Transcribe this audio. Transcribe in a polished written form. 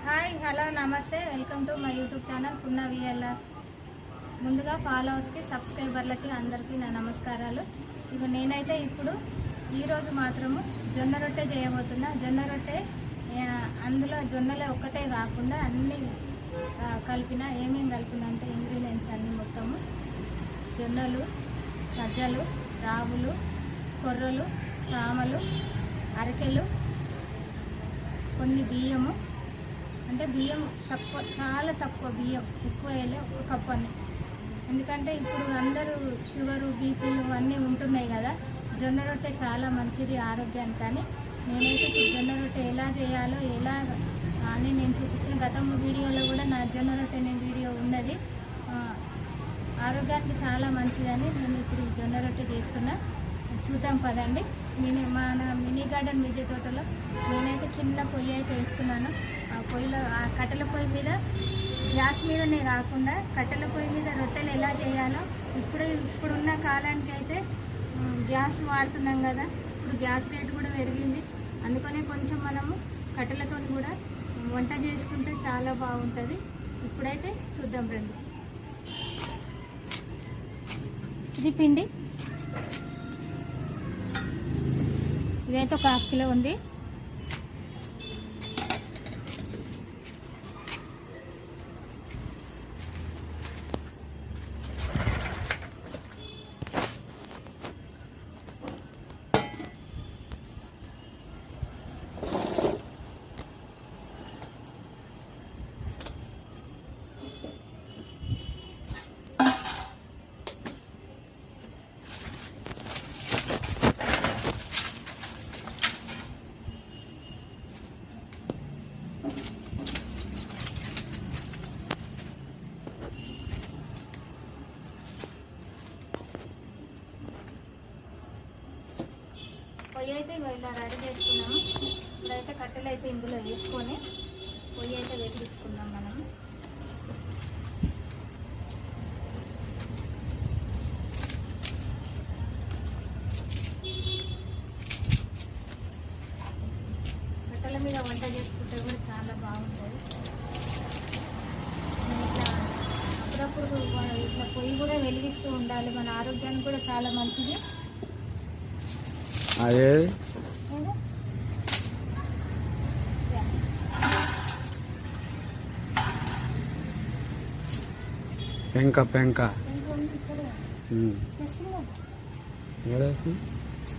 Hi hello నమస్తే, welcome to my YouTube channel పున్నా విఎల్ఆర్స్. ముందుగా ఫాలోవర్స్కి సబ్స్క్రైబర్లకి అందరికీ నా నమస్కారాలు. ఇక నేనైతే ఇప్పుడు ఈరోజు మాత్రము జొన్న రొట్టె చేయబోతున్నా. జొన్న రొట్టె అందులో జొన్నలే ఒక్కటే కాకుండా అన్నీ కలిపిన ఏమేమి కలిపిన అంటే ఇంగ్రీడియంట్స్ అన్నీ మొత్తము జొన్నలు, సజ్జలు, రాగులు, కొర్రలు, సామలు, అరికెలు, కొన్ని బియ్యము, అంటే బియ్యం తక్కువ, చాలా తక్కువ బియ్యం, ఎక్కువ వేయలే, ఒక కప్పు అని. ఎందుకంటే ఇప్పుడు అందరూ షుగరు, బీపీలు అన్నీ ఉంటున్నాయి కదా. జొన్న రొట్టె చాలా మంచిది ఆరోగ్యానికి. కానీ నేనైతే ఇప్పుడు జొన్న రొట్టె ఎలా చేయాలో ఎలా అని నేను చూపిస్తున్న. గతం వీడియోలో కూడా నా జొన్న రొట్టె వీడియో ఉన్నది. ఆరోగ్యానికి చాలా మంచిదని నేను ఇప్పుడు జొన్న రొట్టె చేస్తున్నా. చూద్దాం పదండి. మన మినీ గార్డెన్ మిద్దె తోటలో నేనైతే చిన్న పొయ్యి అయితే వేసుకున్నాను. ఆ పొయ్యిలో, ఆ కట్టెల పొయ్యి మీద, గ్యాస్ మీదనే కాకుండా కట్టెల పొయ్యి మీద రొట్టెలు ఎలా చేయాలో ఇప్పుడున్న కాలానికి అయితే గ్యాస్ వాడుతున్నాం కదా. ఇప్పుడు గ్యాస్ రేటు కూడా పెరిగింది. అందుకనే కొంచెం మనము కట్టెలతో కూడా వంట చేసుకుంటే చాలా బాగుంటుంది. ఇప్పుడైతే చూద్దాం రండి. ఇది పిండి, ఇదైతే 1/2 కిలో ఉంది. పొయ్యి అయితే ఇలా రెడీ చేసుకున్నాము. ఇప్పుడైతే కట్టెలు అయితే ఇందులో వేసుకొని పొయ్యి అయితే వెలిగించుకుందాం మనము. కట్టెల మీద వంట చేసుకుంటే కూడా చాలా బాగుంటుంది. అప్పుడప్పుడు ఇట్లా పొయ్యి కూడా వెలిగిస్తూ ఉండాలి, మన ఆరోగ్యానికి కూడా చాలా మంచిది. అదే పెంక